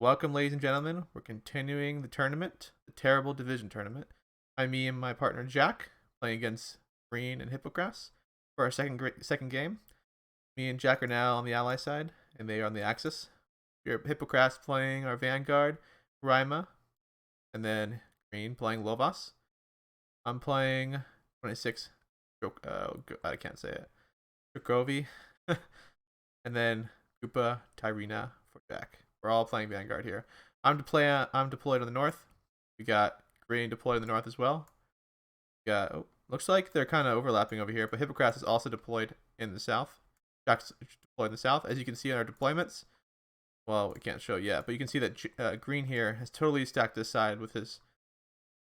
Welcome, ladies and gentlemen. We're continuing the tournament, the terrible division tournament. Me and my partner Jack playing against Green and Hypokrass for our second game. Me and Jack are now on the ally side, and they are on the Axis. We're Hypokrass playing our Vanguard, Rima, and then Green playing Lovas. I'm playing 26. I can't say it. Jokovi, and then Koopa, Tyrina for Jack. We're all playing Vanguard here. I'm deployed on the north. We got Green deployed in the north as well. We got looks like they're kind of overlapping over here, but Hypokrass is also deployed in the south. Jack's deployed in the south, as you can see in our deployments. Well, we can't show yet, but you can see that Green here has totally stacked this side with his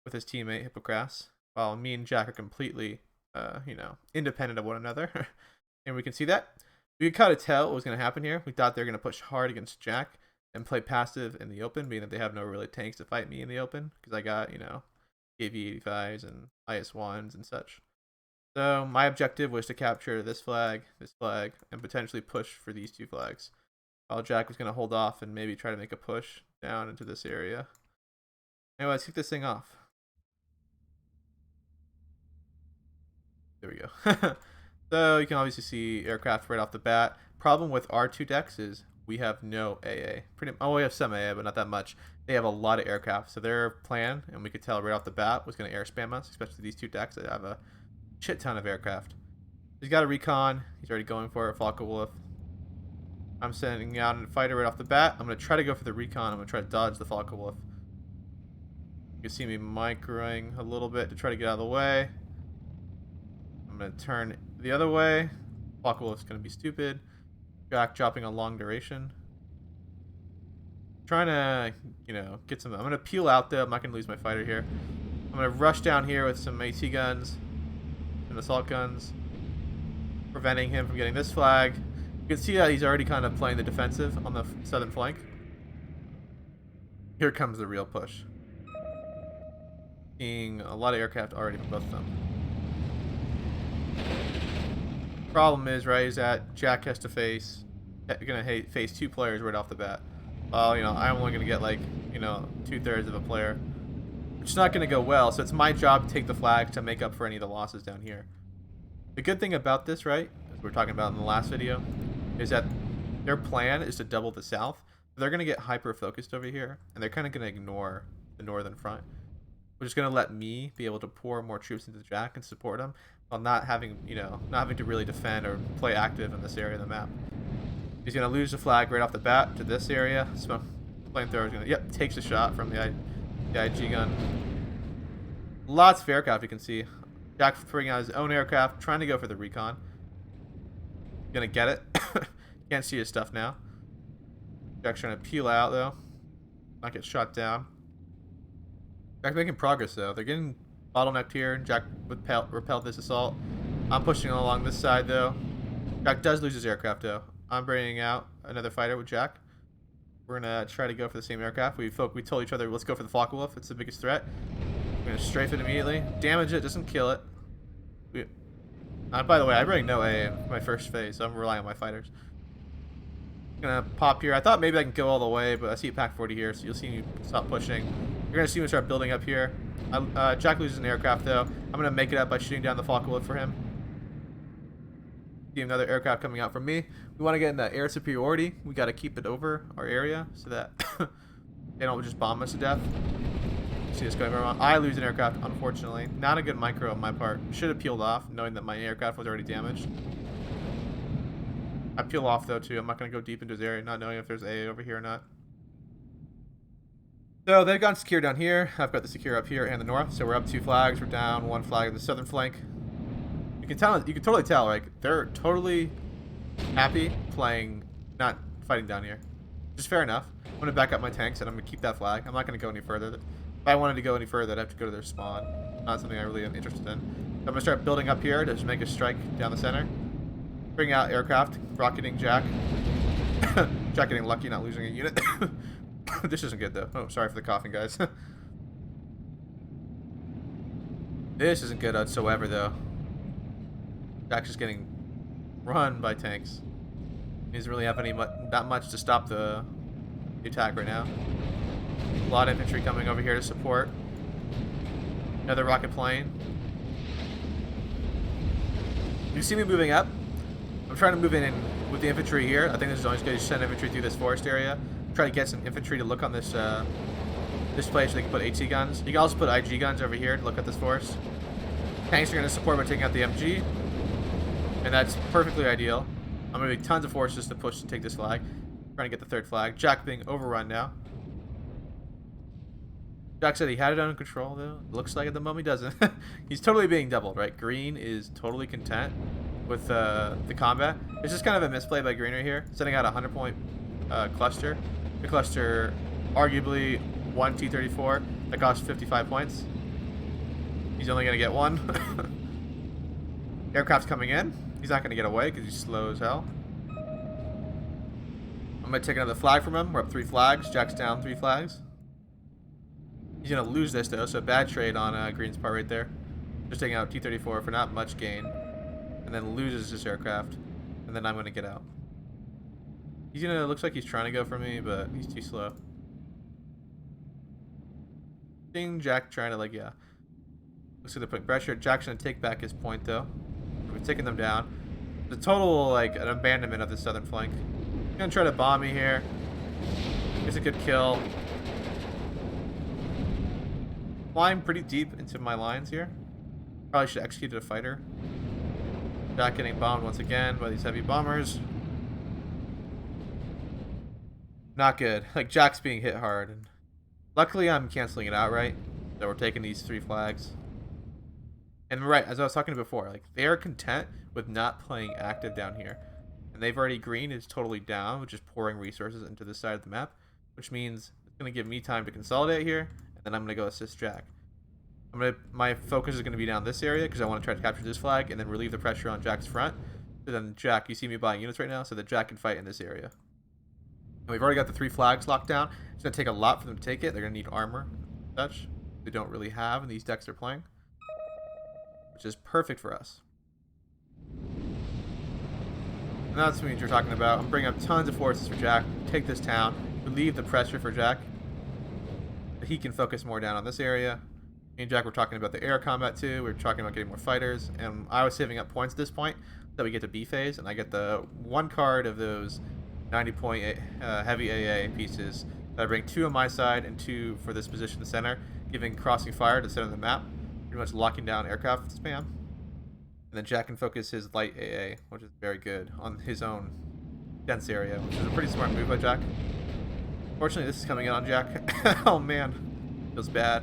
teammate Hypokrass, while me and Jack are completely, independent of one another. And we can see that. We could kind of tell what was going to happen here. We thought they were going to push hard against Jack and play passive in the open, meaning that they have no really tanks to fight me in the open, because I got, KV-85s and IS-1s and such. So my objective was to capture this flag, and potentially push for these two flags, while Jack was going to hold off and maybe try to make a push down into this area. Anyway, let's kick this thing off. There we go. So you can obviously see aircraft right off the bat. Problem with our two decks is we have no AA. We have some AA, but not that much. They have a lot of aircraft. So their plan, and we could tell right off the bat, was going to air spam us, especially these two decks that have a shit ton of aircraft. He's got a recon. He's already going for it. Focke-Wulf. I'm sending out a fighter right off the bat. I'm going to try to go for the recon. I'm going to try to dodge the Focke-Wulf. You can see me microing a little bit to try to get out of the way. I'm going to turn the other way. Focke-Wulf's going to be stupid. Jack dropping a long duration. Trying to, get some. I'm going to peel out though. I'm not going to lose my fighter here. I'm going to rush down here with some AT guns and assault guns, preventing him from getting this flag. You can see that he's already kind of playing the defensive on the southern flank. Here comes the real push. Seeing a lot of aircraft already from both of them. Problem is, right, is that Jack has to face two players right off the bat. Well, I'm only gonna get like 2/3 of a player, which is not gonna go well. So it's my job to take the flag to make up for any of the losses down here. The good thing about this, right, as we were talking about in the last video, is that their plan is to double the south. They're gonna get hyper focused over here, and they're kind of gonna ignore the northern front, which is gonna let me be able to pour more troops into Jack and support him, while not having to really defend or play active in this area of the map. He's gonna lose the flag right off the bat to this area. Smoke flamethrower is gonna takes a shot from the IG gun. Lots of aircraft you can see. Jack bringing out his own aircraft, trying to go for the recon. Gonna get it. Can't see his stuff now. Jack's trying to peel out though, not get shot down. Jack's making progress though. They're getting bottlenecked here. Jack repelled this assault. I'm pushing along this side though. Jack does lose his aircraft though. I'm bringing out another fighter with Jack. We're gonna try to go for the same aircraft. We told each other, let's go for the Focke-Wulf. It's the biggest threat. We're gonna strafe it immediately. Damage it, doesn't kill it. By the way, I bring no A in my first phase, so I'm relying on my fighters. Gonna pop here. I thought maybe I can go all the way, but I see a Pack 40 here, so you'll see me stop pushing. You're gonna see me start building up here. Jack loses an aircraft though. I'm gonna make it up by shooting down the Focke-Wulf for him. See another aircraft coming out from me. We want to get into air superiority. We got to keep it over our area so that they don't just bomb us to death. See this going wrong. I lose an aircraft, unfortunately. Not a good micro on my part. Should have peeled off, knowing that my aircraft was already damaged. I peel off though too. I'm not gonna go deep into his area, not knowing if there's A over here or not. So they've gone secure down here. I've got the secure up here and the north. So we're up 2 flags. We're down 1 flag in the southern flank. You can totally tell, like they're totally happy playing, not fighting down here. Just fair enough. I'm gonna back up my tanks and I'm gonna keep that flag. I'm not gonna go any further. If I wanted to go any further, I'd have to go to their spawn. Not something I really am interested in. So I'm gonna start building up here to just make a strike down the center. Bring out aircraft, rocketing Jack. Jack getting lucky, not losing a unit. This isn't good though. Oh, sorry for the coughing, guys. This isn't good whatsoever though. Jack's just getting run by tanks. He doesn't really have that much to stop the the attack right now. A lot of infantry coming over here to support. Another rocket plane. You see me moving up? I'm trying to move in with the infantry here. I think this is always good to send infantry through this forest area. Try to get some infantry to look on this this place so they can put HC guns. You can also put IG guns over here to look at this forest. Tanks are going to support by taking out the MG. And that's perfectly ideal. I'm moving tons of forces to push to take this flag. Trying to get the third flag. Jack being overrun now. Jack said he had it under control, though. Looks like at the moment he doesn't. He's totally being doubled, right? Green is totally content with the combat. It's just kind of a misplay by Green right here. Sending out a 100-point cluster. The cluster, arguably, one T-34 that costs 55 points. He's only going to get one. Aircraft's coming in. He's not going to get away because he's slow as hell. I'm going to take another flag from him. We're up 3 flags. Jack's down 3 flags. He's going to lose this, though, so bad trade on Green's part right there. Just taking out T-34 for not much gain. And then loses this aircraft. And then I'm going to get out. He's going to... Looks like he's trying to go for me, but he's too slow. Seeing Jack trying to, like, yeah. Looks like they're putting pressure. Jack's going to take back his point, though. We're taking them down. The total, like, an abandonment of the southern flank. He's going to try to bomb me here. It's a good kill. Flying pretty deep into my lines here. Probably should have executed a fighter. Jack getting bombed once again by these heavy bombers. Not good. Like, Jack's being hit hard. And luckily, I'm canceling it outright. So we're taking these 3 flags. And right, as I was talking before, like, they are content with not playing active down here. And they've already... Green is totally down, which is pouring resources into this side of the map. Which means it's going to give me time to consolidate here. And then I'm going to go assist Jack. My focus is going to be down this area because I want to try to capture this flag and then relieve the pressure on Jack's front. So then Jack, you see me buying units right now, so that Jack can fight in this area. And we've already got the 3 flags locked down. It's going to take a lot for them to take it. They're going to need armor and such. They don't really have in these decks they're playing. Which is perfect for us. And that's what you're talking about. I'm bringing up tons of forces for Jack. Take this town. Relieve the pressure for Jack. He can focus more down on this area. Me and Jack were talking about the air combat too. We were talking about getting more fighters. And I was saving up points at this point that we get to B phase. And I get the 1 card of those 90-point heavy AA pieces. I bring 2 on my side and 2 for this position in the center. Giving crossing fire to the center of the map. Pretty much locking down aircraft spam. And then Jack can focus his light AA, which is very good, on his own dense area, which is a pretty smart move by Jack. Fortunately, this is coming in on Jack. Oh man, feels bad.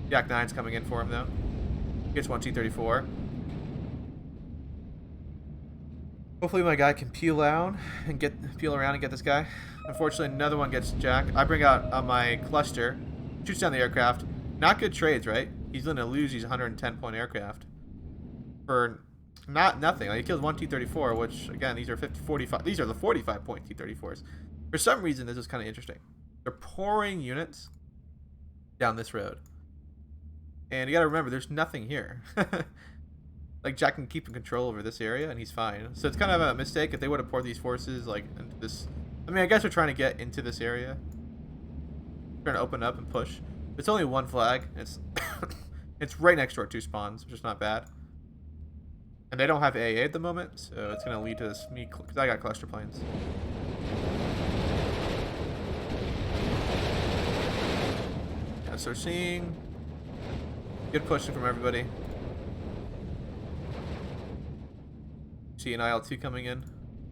Jack 9's coming in for him though. Gets 1 T-34. Hopefully my guy can peel around and get this guy. Unfortunately, another one gets Jack. I bring out my cluster, shoots down the aircraft. Not good trades, right? He's going to lose these 110-point aircraft for nothing. Like, he kills 1 T-34, which again, these are 45. These are the 45-point T-34s. For some reason, this is kind of interesting. They're pouring units down this road, and you got to remember, there's nothing here. Like, Jack can keep in control over this area, and he's fine. So it's kind of a mistake if they would have poured these forces like into this. I mean, I guess they're trying to get into this area, trying to open up and push. It's only 1 flag. It's it's right next to our 2 spawns, which is not bad. And they don't have AA at the moment, so it's going to lead to this me because I got cluster planes. Yeah, so seeing good pushing from everybody. See an IL-2 coming in.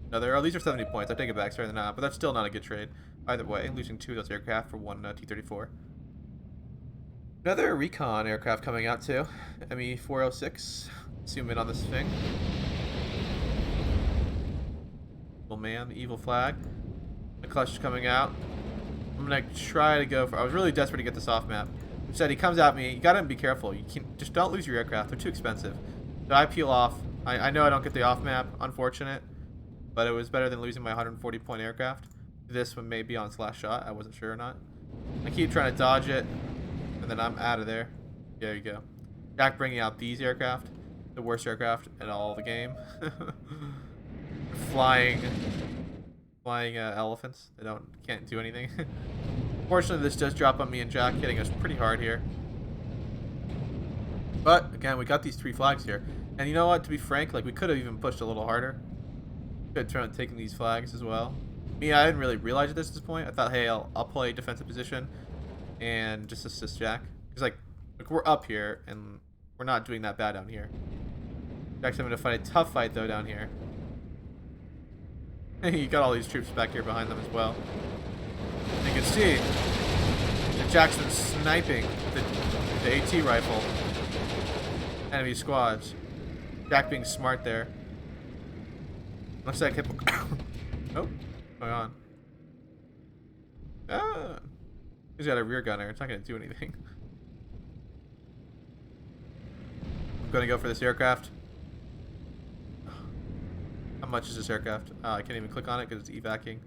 Another. Oh, these are 70 points. I take it back. Sorry, they're not, but that's still not a good trade. Either way, losing 2 of those aircraft for 1 T-34. Another recon aircraft coming out too. ME-406. Zoom in on this thing. Evil man, the evil flag. The clutch is coming out. I'm gonna try to go for. I was really desperate to get this off map. Instead, he comes at me. You gotta be careful. You can't just don't lose your aircraft. They're too expensive. So I peel off. I know I don't get the off map. Unfortunate, but it was better than losing my 140-point aircraft. This one may be on slash shot. I wasn't sure or not. I keep trying to dodge it. And then I'm out of there. There you go. Jack bringing out these aircraft. The worst aircraft in all the game. Flying flying elephants. They can't do anything. Fortunately, this does drop on me and Jack, hitting us pretty hard here. But again, we got these 3 flags here, and you know what? To be frank, like we could have even pushed a little harder. Could have tried taking these flags as well. Me, I didn't really realize at this point. I thought, hey, I'll play defensive position and just assist Jack, because like we're up here and we're not doing that bad down here. Jack's having to fight a tough fight though down here. You got all these troops back here behind them as well. And you can see that Jack's been sniping the AT rifle enemy squads. Jack being smart there. Looks like Hypokrass. Oh, what's going on? Ah, he's got a rear gunner. It's not going to do anything. I'm going to go for this aircraft. How much is this aircraft? I can't even click on it because it's evacing.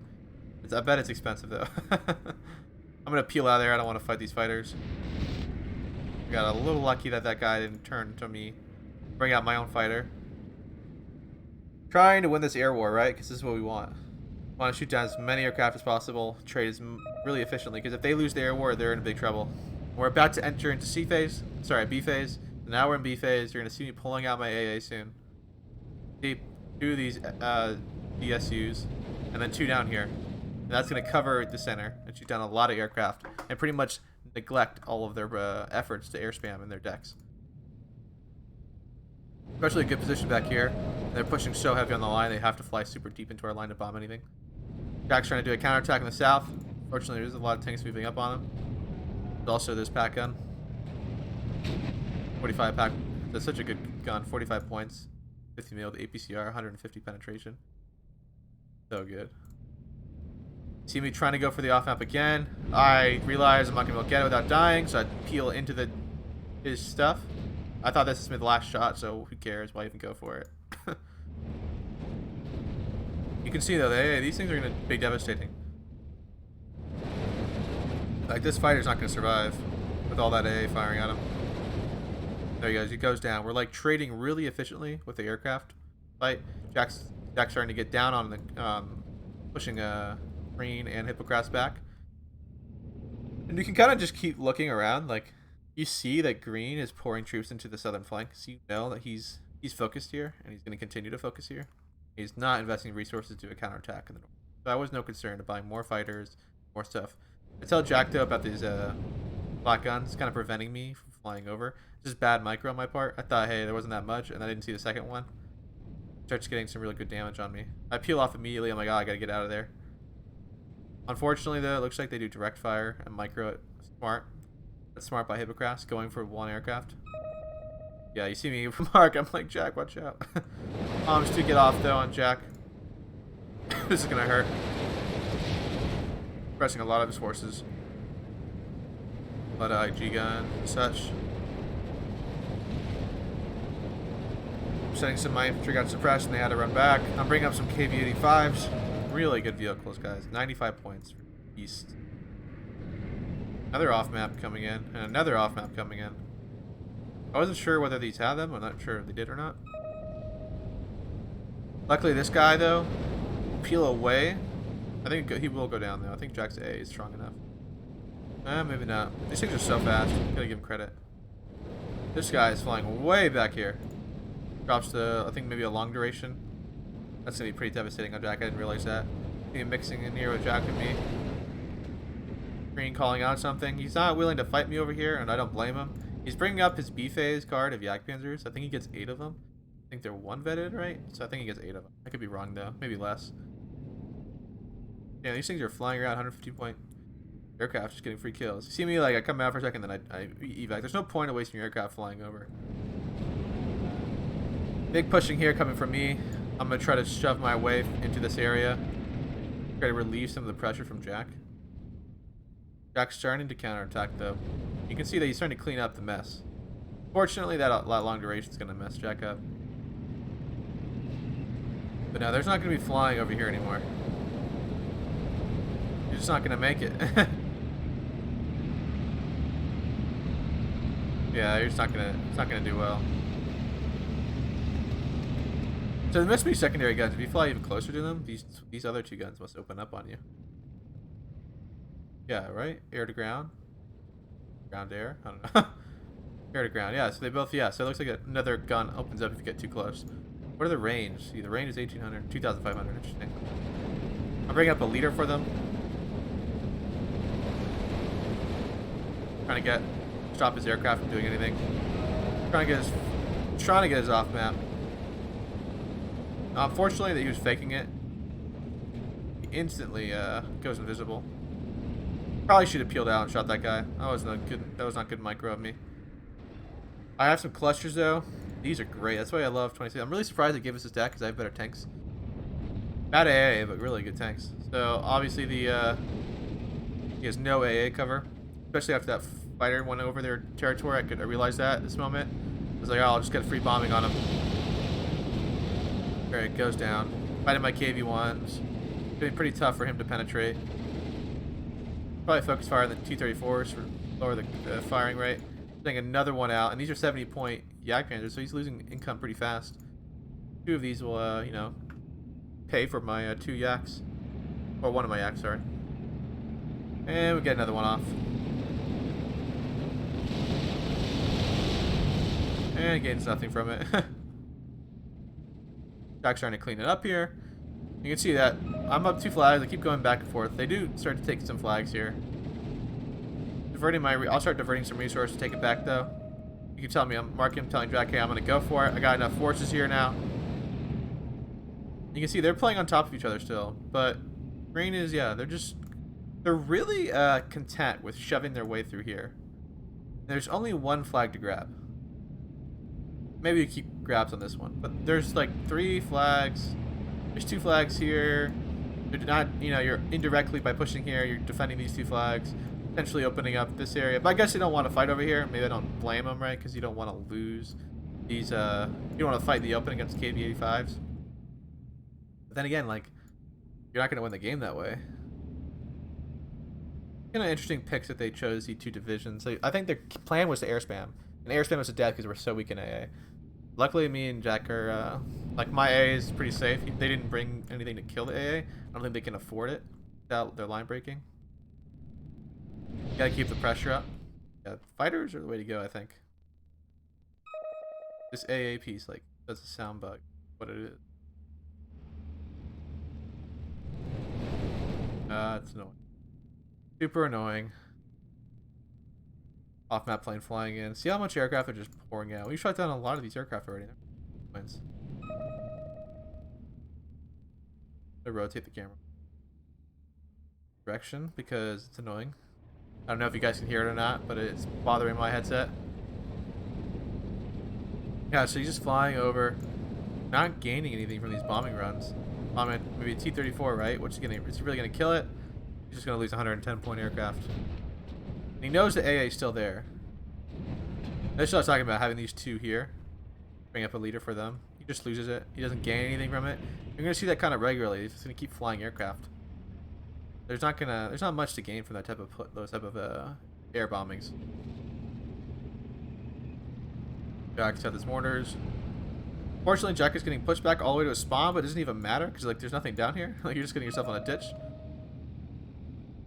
I bet it's expensive though. I'm going to peel out of there. I don't want to fight these fighters. I got a little lucky that that guy didn't turn to me. Bring out my own fighter. Trying to win this air war, right? Because this is what we want. We want to shoot down as many aircraft as possible. Trade as really efficiently. Because if they lose the air war, they're in big trouble. We're about to enter into C phase. Sorry, B phase. Now we're in B phase. You're going to see me pulling out my AA soon. See, 2 of these DSUs. And then 2 down here. And that's going to cover the center. And shoot down a lot of aircraft. And pretty much neglect all of their efforts to air spam in their decks. Especially a good position back here. They're pushing so heavy on the line, they have to fly super deep into our line to bomb anything. Jack's trying to do a counterattack in the south. Fortunately, there's a lot of tanks moving up on him. There's also this pack gun. 45 pack. That's such a good gun. 45 points. 50 mil with APCR, 150 penetration. So good. See me trying to go for the off map again. I realize I'm not going to be able to get it without dying, so I peel into his stuff. I thought this was the last shot, so who cares? Why even go for it? You can see though, these things are going to be devastating. Like this fighter's not going to survive with all that AA firing at him. There he goes. He goes down. We're like trading really efficiently with the aircraft fight. Jack's starting to get down on the pushing Green and Hypokrass back, and you can kind of just keep looking around. Like you see that Green is pouring troops into the southern flank, so you know that he's focused here, and he's going to continue to focus here. He's not investing resources to a counterattack in the north. So I was no concern to buying more fighters, more stuff. I tell Jack though about these black guns kind of preventing me from flying over. Just bad micro on my part. I thought, hey, there wasn't that much, and I didn't see the second one. Starts getting some really good damage on me. I peel off immediately. I'm like, oh, I gotta get out of there. Unfortunately, though, it looks like they do direct fire and micro it. Smart. That's smart by Hypokrass, going for 1 aircraft. Yeah, you see me mark. I'm like, Jack, watch out. Bombs do get off, though, on Jack. This is gonna hurt. Pressing a lot of his forces. A lot of IG gun and such. Setting some my infantry got suppressed and they had to run back. I'm bringing up some KV-85s. Really good vehicles, guys. 95 points for East. Another off map coming in, and another off map coming in. I wasn't sure whether these had them. I'm not sure if they did or not. Luckily, this guy though will peel away. I think he will go down though. I think Jack's A is strong enough. Maybe not. These things are so fast. Gotta give him credit. This guy is flying way back here. Drops to, I think, maybe a long duration. That's gonna be pretty devastating on Jack. I didn't realize that. Maybe mixing in here with Jack and me. Green calling out something. He's not willing to fight me over here, and I don't blame him. He's bringing up his B phase card of Yak Panzers. I think he gets 8 of them. I think they're 1 vetted, right? So I think he gets 8 of them. I could be wrong though. Maybe less. Yeah, these things are flying around 150 point aircraft, just getting free kills. You see me, like, I come out for a second, then I evac. There's no point of wasting your aircraft flying over. Big pushing here coming from me. I'm going to try to shove my way into this area. Try to relieve some of the pressure from Jack. Jack's starting to counterattack though. You can see that he's starting to clean up the mess. Fortunately, that long duration is going to mess Jack up. But no, there's not going to be flying over here anymore. You're just not going to make it. Yeah, you're just not going to, it's not going to do well. So there must be secondary guns. If you fly even closer to them, these other two guns must open up on you. Yeah, right? Air to ground. Ground to air? I don't know. Air to ground. Yeah, so they both, yeah. So it looks like another gun opens up if you get too close. What are the range? See, the range is 1800, 2500. Interesting. I'm bringing up a leader for them. Trying to stop his aircraft from doing anything. Trying to get his off map. Unfortunately, that he was faking it. He instantly goes invisible. Probably should have peeled out and shot that guy. That was not good micro of me. I have some clusters though. These are great. That's why I love 26. I'm really surprised they gave us this deck because I have better tanks. Bad AA, but really good tanks. So obviously he has no AA cover, especially after that fighter went over their territory. I realized that at this moment. I was like, oh, I'll just get a free bombing on him. Alright, it goes down. Fighting my KV-1s. It's been pretty tough for him to penetrate. Probably focus fire on the T-34s for lower the firing rate. Getting another one out, and these are 70-point Yak Panzers, so he's losing income pretty fast. Two of these will, you know, pay for my 2 Yaks. Or 1 of my Yaks, sorry. And we get another one off. And gains nothing from it. Jack's starting to clean it up here. You can see that I'm up 2 flags. I keep going back and forth. They do start to take some flags here. I'll start diverting some resources to take it back though. You can tell me, I'm telling Jack, hey, I'm gonna go for it. I got enough forces here now. You can see they're playing on top of each other still, but green is, yeah, they're really content with shoving their way through here. There's only 1 flag to grab. Maybe you keep grabs on this one, but there's like 3 flags. There's 2 flags here. You're not, you know, you're indirectly by pushing here, you're defending these 2 flags, potentially opening up this area. But I guess you don't want to fight over here. Maybe I don't blame them, right? Because you don't want to lose these. You don't want to fight in the open against KV-85s. But then again, like, you're not going to win the game that way. Kind of interesting picks that they chose the 2 divisions. So I think their plan was to air spam, and air spam was a death because we're so weak in AA. Luckily, me and Jack are, like, my AA is pretty safe. They didn't bring anything to kill the AA. I don't think they can afford it without their line breaking. Gotta keep the pressure up. Yeah, fighters are the way to go, I think. This AA piece, like, does a sound bug. What it is. It's annoying. Super annoying. Off-map plane flying in. See how much aircraft are just pouring out. We shot down a lot of these aircraft already. Wins. I rotate the camera direction because it's annoying. I don't know if you guys can hear it or not, but it's bothering my headset. Yeah, so he's just flying over, not gaining anything from these bombing runs. Bombing maybe a T-34, right? Is he really gonna kill it? He's just gonna lose 110-point aircraft. And he knows the AA is still there. That's what I was talking about, having these 2 here. Bring up a leader for them. He just loses it. He doesn't gain anything from it. You're gonna see that kind of regularly. He's just gonna keep flying aircraft. There's not much to gain from those type of air bombings. Jack's got his mortars. Fortunately, Jack is getting pushed back all the way to a spawn, but it doesn't even matter because like there's nothing down here. Like you're just getting yourself on a ditch.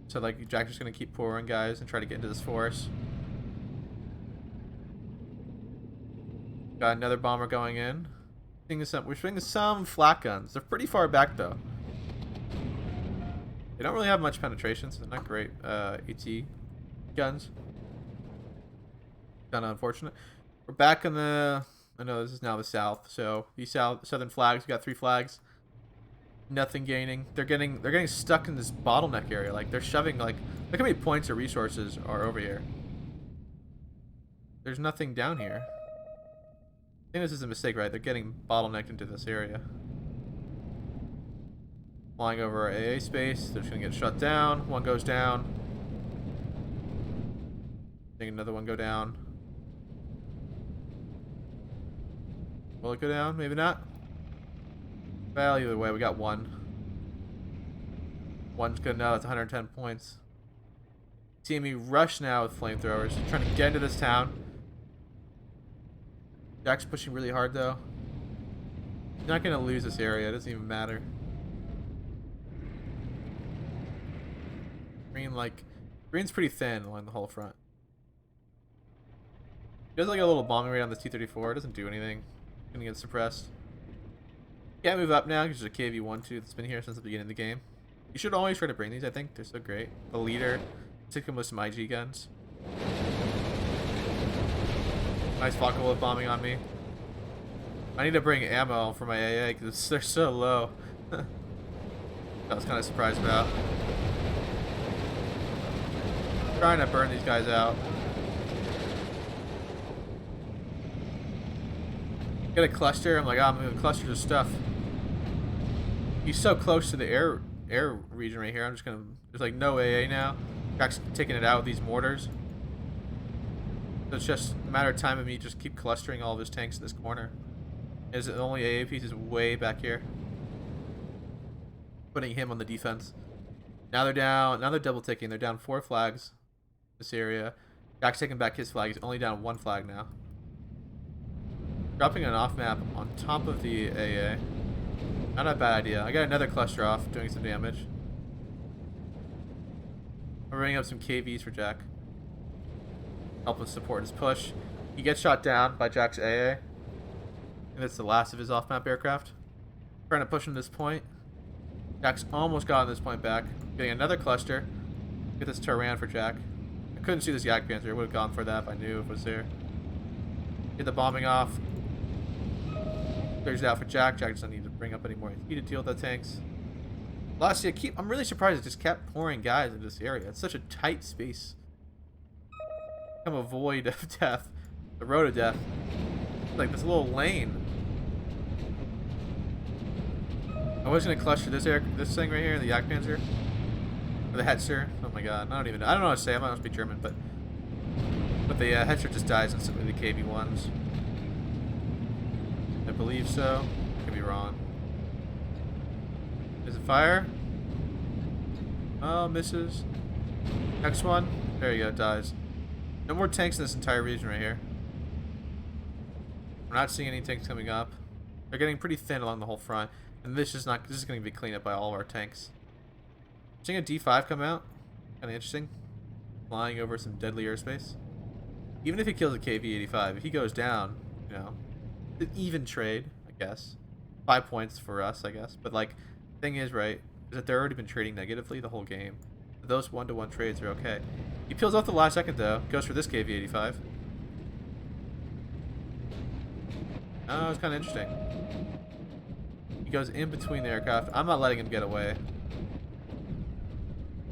So like Jack's just gonna keep pouring guys and try to get into this forest. Got another bomber going in. We're swinging some flak guns. They're pretty far back though. They don't really have much penetration, so they're not great AT guns. Kind of unfortunate. We're back in the... I know this is now the south, so these southern flags, we got 3 flags. Nothing gaining. They're getting stuck in this bottleneck area. Like they're shoving, like, look how many points of resources are over here. There's nothing down here. I think this is a mistake, right? They're getting bottlenecked into this area. Flying over our AA space. They're just gonna get shut down. One goes down. I think another one go down. Will it go down? Maybe not. Well, either way, we got 1. One's good now. That's 110 points. Seeing me rush now with flamethrowers. Trying to get into this town. Jack's pushing really hard though. not gonna lose this area. It doesn't even matter. Green's pretty thin along the whole front. He does like a little bombing rate on this T-34. It doesn't do anything. Gonna get suppressed. Can't move up now because there's a KV-1-2 that's been here since the beginning of the game. You should always try to bring these, I think. They're so great. The leader, stick them with some IG guns. Nice Volkov bombing on me. I need to bring ammo for my AA because they're so low. I was kind of surprised about. Trying to burn these guys out. Get a cluster. I'm like, oh, I'm gonna cluster the stuff. He's so close to the air region right here. I'm just gonna. There's like no AA now. Jack's taking it out with these mortars. So it's just a matter of time of me just keep clustering all of his tanks in this corner. Is the only AA piece is way back here. Putting him on the defense. Now they're down. Now they're double ticking. They're down 4 flags. This area. Jack's taking back his flag. He's only down 1 flag now. Dropping an off map on top of the AA. Not a bad idea. I got another cluster off, doing some damage. I'm bringing up some KVs for Jack. Help him support his push. He gets shot down by Jack's AA. And that's the last of his off map aircraft. Trying to push him to this point. Jack's almost gotten this point back. Getting another cluster. Get this Turan for Jack. I couldn't see this Yak Panther. I would have gone for that if I knew it was there. Get the bombing off. Clears it out for Jack. Jack doesn't need to bring up any more heat to deal with the tanks. Lastly, I'm really surprised it just kept pouring guys into this area. It's such a tight space. Become a void of death. The road of death. Like this little lane. I was gonna cluster this thing right here, the Yak Panzer. Or the Hetzer. Oh my god. I don't know what to say. I might not speak German, but the Hetzer just dies instantly, the KV-1s. I believe so. Could be wrong. Is it fire? Oh, misses. Next one. There you go, dies. No more tanks in this entire region right here. We're not seeing any tanks coming up. They're getting pretty thin along the whole front. And this is going to be cleaned up by all of our tanks. Seeing a D5 come out. Kind of interesting. Flying over some deadly airspace. Even if he kills a KV-85, if he goes down, you know, it's an even trade, I guess. 5 points for us, I guess. But, like, thing is, right, is that they've already been trading negatively the whole game. Those one-to-one trades are okay. He peels off the last second, though. Goes for this KV-85. Oh, it's kind of interesting. He goes in between the aircraft. I'm not letting him get away.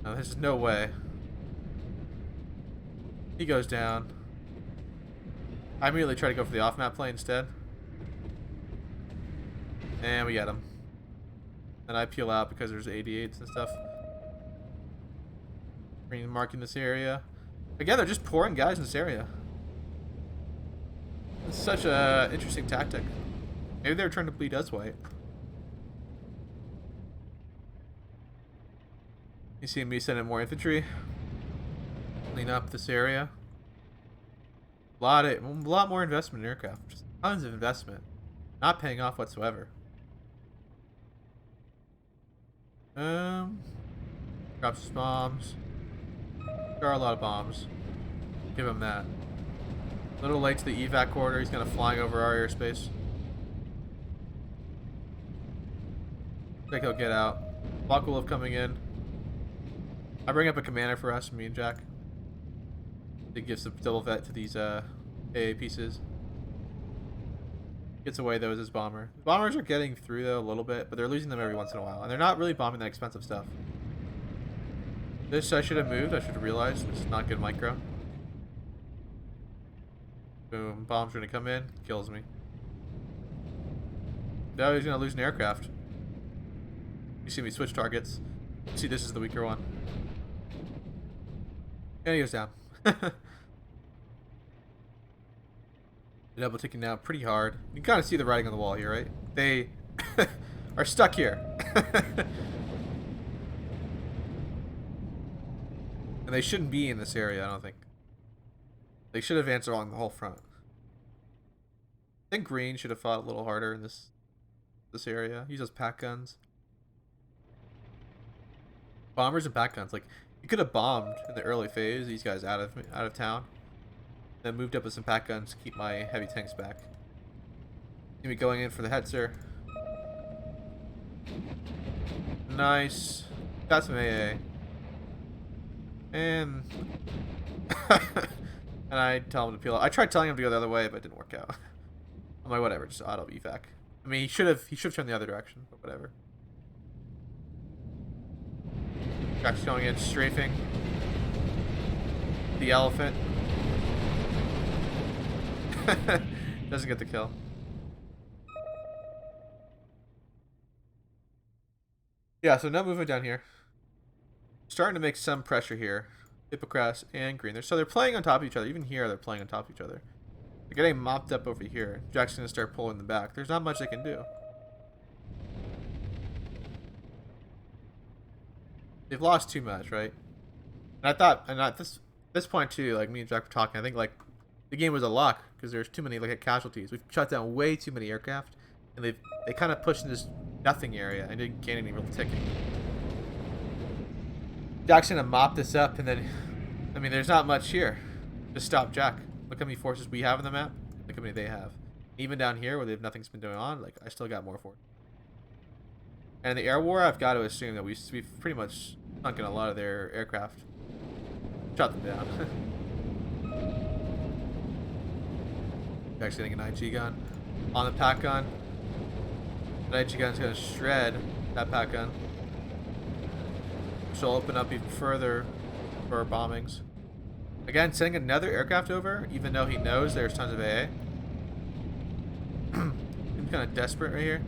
No, there's just no way. He goes down. I immediately try to go for the off-map plane instead. And we get him. And I peel out because there's 88s and stuff. Marking this area. Again, they're just pouring guys in this area. It's such a interesting tactic. Maybe they were trying to bleed us white. You see me sending more infantry. Clean up this area. A lot more investment in aircraft. Just tons of investment. Not paying off whatsoever. Drops his bombs. There are a lot of bombs. Give him that. A little late to the evac corridor. He's kind of flying over our airspace. I think he'll get out. Volkov coming in. I bring up a commander for us, me and Jack. To give some double vet to these AA pieces. Gets away though as his bomber. The bombers are getting through though a little bit, but they're losing them every once in a while. And they're not really bombing that expensive stuff. This I should have moved. I should have realized. This is not good micro. Boom. Bombs are going to come in. Kills me. Now he's going to lose an aircraft. You see me switch targets. See, this is the weaker one. And he goes down. Double ticking now pretty hard. You can kind of see the writing on the wall here, right? They are stuck here. And they shouldn't be in this area, I don't think. They should have advanced along the whole front. I think green should have fought a little harder in this this area. Use those pack guns. Bombers and pack guns. Like, you could have bombed in the early phase these guys out of town. Then moved up with some pack guns to keep my heavy tanks back. Gonna be going in for the Hetzer. Nice. Got some AA. And and I tell him to peel out. I tried telling him to go the other way, but it didn't work out. I'm like, whatever, just auto evac. I mean, he should have turned the other direction, but whatever. Jack's going in, strafing the elephant. Doesn't get the kill. Yeah, so no movement down here. Starting to make some pressure here. Hypokrass and Green. So they're playing on top of each other. Even here, they're playing on top of each other. They're getting mopped up over here. Jack's going to start pulling them back. There's not much they can do. They've lost too much, right? And I thought, and at this point too, like me and Jack were talking, I think like the game was a lock because there's too many like casualties. We've shot down way too many aircraft, and they kind of pushed in this nothing area and didn't gain any real ticking. Jack's gonna mop this up, and then, I mean, there's not much here. Just stop Jack. Look how many forces we have on the map. Look how many they have. Even down here where nothing's been going on, like I still got more forces. And in the air war, I've got to assume that we've pretty much sunk in a lot of their aircraft. Shot them down. Jack's getting an IG gun on the pack gun. The IG gun's gonna shred that pack gun. Which will open up even further for our bombings. Again, sending another aircraft over, even though he knows there's tons of AA. I'm kind of desperate right here.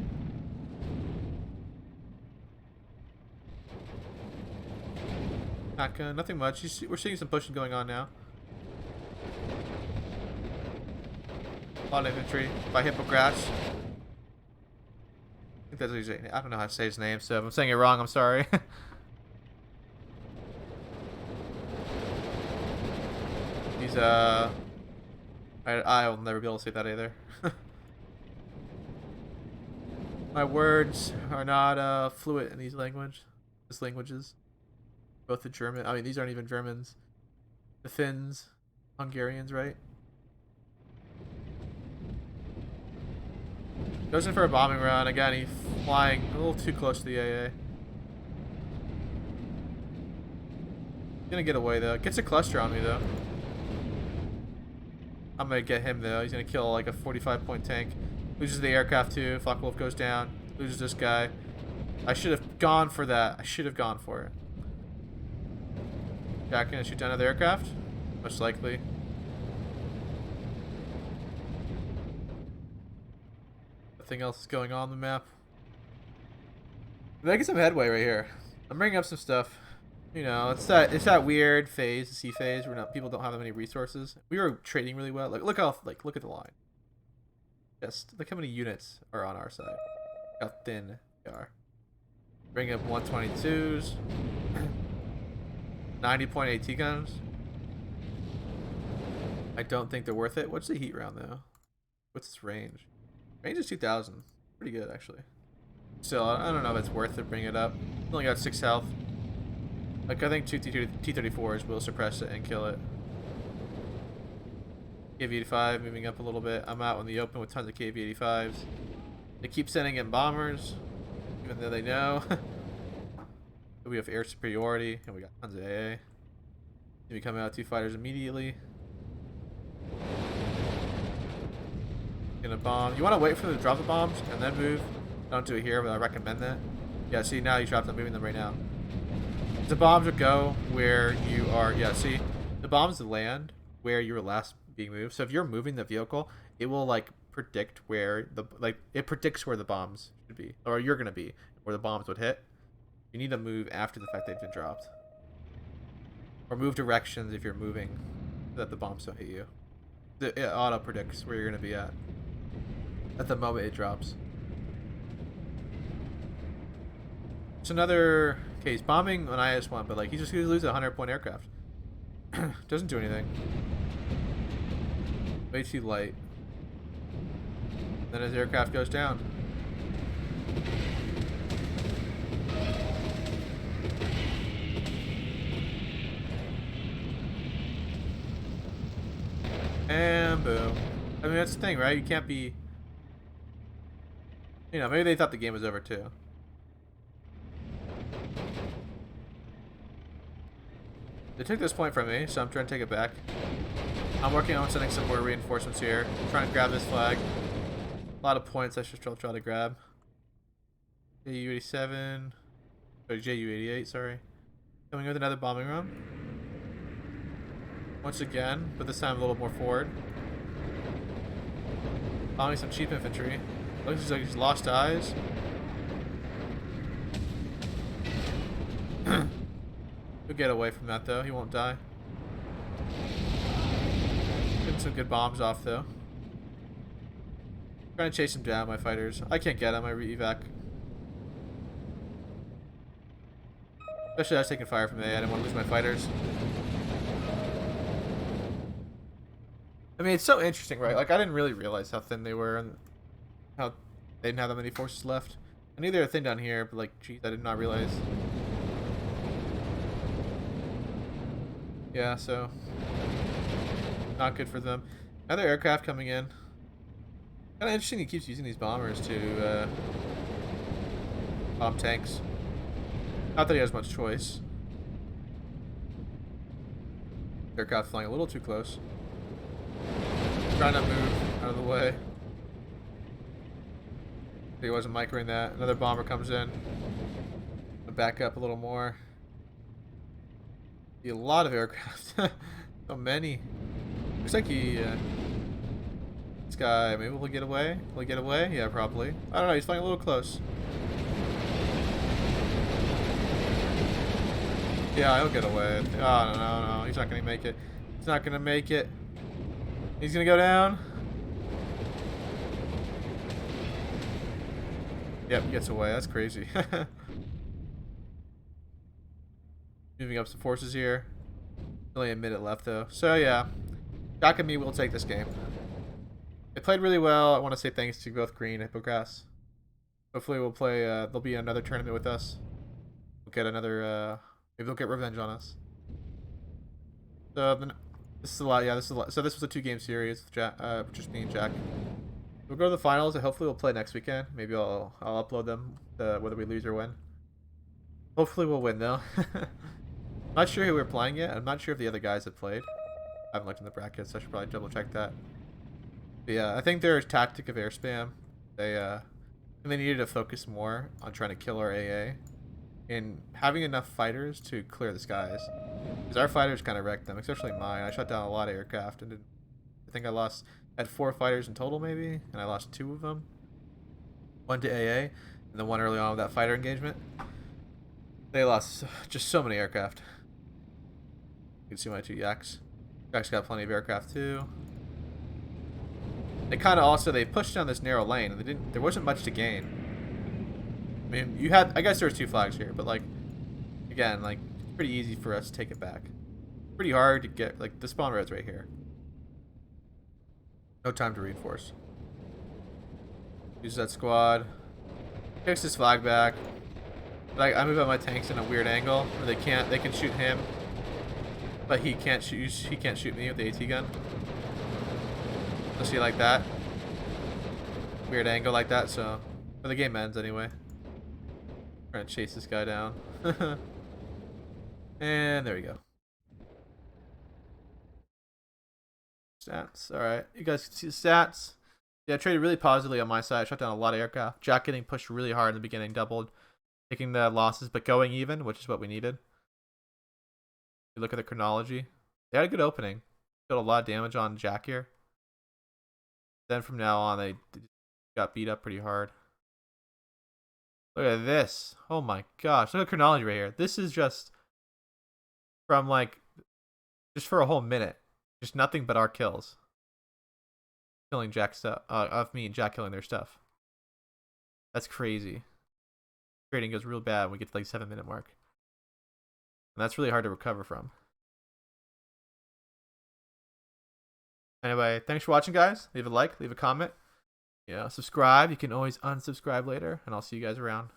Pack gun, nothing much. We're seeing some pushing going on now. A lot of infantry by Hypokrass. I think that's what he's saying. I don't know how to say his name, so if I'm saying it wrong, I'm sorry. He's I will never be able to say that either. My words are not fluent in these languages. Both the German, I mean, these aren't even Germans. The Finns, Hungarians, right? Goes in for a bombing run. Again, he's flying a little too close to the AA. Gonna get away though. Gets a cluster on me though. I'm gonna get him though. He's gonna kill like a 45-point tank. Loses the aircraft too. Focke-Wulf goes down. Loses this guy. I should have gone for that. I should have gone for it. Jack gonna shoot down another aircraft? Most likely. Nothing else is going on the map. I'm making some headway right here. I'm bringing up some stuff. You know, it's that weird phase, the C phase, where people don't have that many resources. We were trading really well. Like look at the line. Just look how many units are on our side. Look how thin they are. Bring up 122s. 90-point AT guns. I don't think they're worth it. What's the heat round though? What's its range? Range is 2,000. Pretty good actually. Still, I don't know if it's worth it. Bring it up. Only got 6 health. Like I think 2 T-34s will suppress it and kill it. KV-85 moving up a little bit. I'm out in the open with tons of KV-85s. They keep sending in bombers, even though they know. We have air superiority, and we got tons of AA. We come out 2 fighters immediately. Gonna bomb. You want to wait for them to drop the bombs and then move. Don't do it here, but I recommend that. Yeah, see, now you drop them, moving them right now. The bombs would go where you are. Yeah, see, the bombs land where you were last being moved. So if you're moving the vehicle, it will like predict where it predicts where the bombs should be, or you're gonna be, where the bombs would hit. You need to move after the fact they've been dropped, or move directions if you're moving, so that the bombs don't hit you. It auto predicts where you're gonna be at the moment it drops. It's another case bombing on IS-1, but like he just loses a 100-point aircraft. Doesn't do anything. Way too light. Then his aircraft goes down. And boom. I mean, that's the thing, right? You can't be... You know, maybe they thought the game was over too. They took this point from me, so I'm trying to take it back. I'm working on sending some more reinforcements here. I'm trying to grab this flag. A lot of points I should try to grab. JU-87. Or JU-88, sorry. Coming with another bombing run. Once again, but this time a little more forward. Bombing some cheap infantry. Looks like he's lost eyes. He'll get away from that though. He won't die. Getting some good bombs off though. Trying to chase him down, my fighters. I can't get him. I re-evac. Especially I was taking fire from A. I didn't want to lose my fighters. I mean, it's so interesting, right? Like, I didn't really realize how thin they were and how they didn't have that many forces left. I knew they were thin down here, but like, geez, I did not realize. Yeah, so not good for them. Another aircraft coming in. Kind of interesting he keeps using these bombers to bomb tanks. Not that he has much choice. Aircraft flying a little too close. Trying to move out of the way. He wasn't microing that. Another bomber comes in. Back up a little more. A lot of aircraft. So many. Looks like he... this guy, maybe we'll get away? Will he get away? Yeah, probably. I don't know, he's flying a little close. Yeah, he'll get away. Oh, no. He's not going to make it. He's not going to make it. He's going to go down. Yep, he gets away. That's crazy. Moving up some forces here. Only a minute left, though. So, yeah. Jack and me will take this game. They played really well. I want to say thanks to both Green and Hypokrass. Hopefully we'll play... there'll be another tournament with us. We'll get another... maybe they'll get revenge on us. So, this is a lot. Yeah, this is a lot. So, this was a 2-game series with Jack, just me and Jack. We'll go to the finals, and hopefully we'll play next weekend. Maybe I'll upload them, whether we lose or win. Hopefully we'll win, though. Not sure who we're playing yet. I'm not sure if the other guys have played. I haven't looked in the brackets, so I should probably double check that. But yeah, I think their tactic of air spam, they needed to focus more on trying to kill our AA and having enough fighters to clear the skies. Because our fighters kind of wrecked them, especially mine. I shot down a lot of aircraft and I think I had 4 fighters in total maybe, and I lost 2 of them. 1 to AA, and then 1 early on with that fighter engagement. They lost just so many aircraft. You can see my 2 yaks. Yaks got plenty of aircraft too. They kind of also, they pushed down this narrow lane and there wasn't much to gain. I mean, I guess there was 2 flags here, but like, again, like, it's pretty easy for us to take it back. Pretty hard to get, like, the spawn road's right here. No time to reinforce. Use that squad. Takes this flag back. Like, I move out my tanks in a weird angle where they can shoot him, but he can't shoot me with the AT gun. So see, like that. Weird angle like that, so the game ends anyway. Trying to chase this guy down. And there we go. Stats. Alright. You guys can see the stats. Yeah, I traded really positively on my side. I shot down a lot of aircraft. Jack getting pushed really hard in the beginning, doubled. Taking the losses, but going even, which is what we needed. You look at the chronology. They had a good opening. Did a lot of damage on Jack here. Then from now on, they got beat up pretty hard. Look at this. Oh my gosh. Look at the chronology right here. This is just from like, just for a whole minute. Just nothing but our kills. Killing Jack's stuff. Of me and Jack killing their stuff. That's crazy. Trading goes real bad when we get to like 7-minute mark. And that's really hard to recover from. Anyway, thanks for watching, guys. Leave a like, leave a comment. subscribe. You can always unsubscribe later, and I'll see you guys around.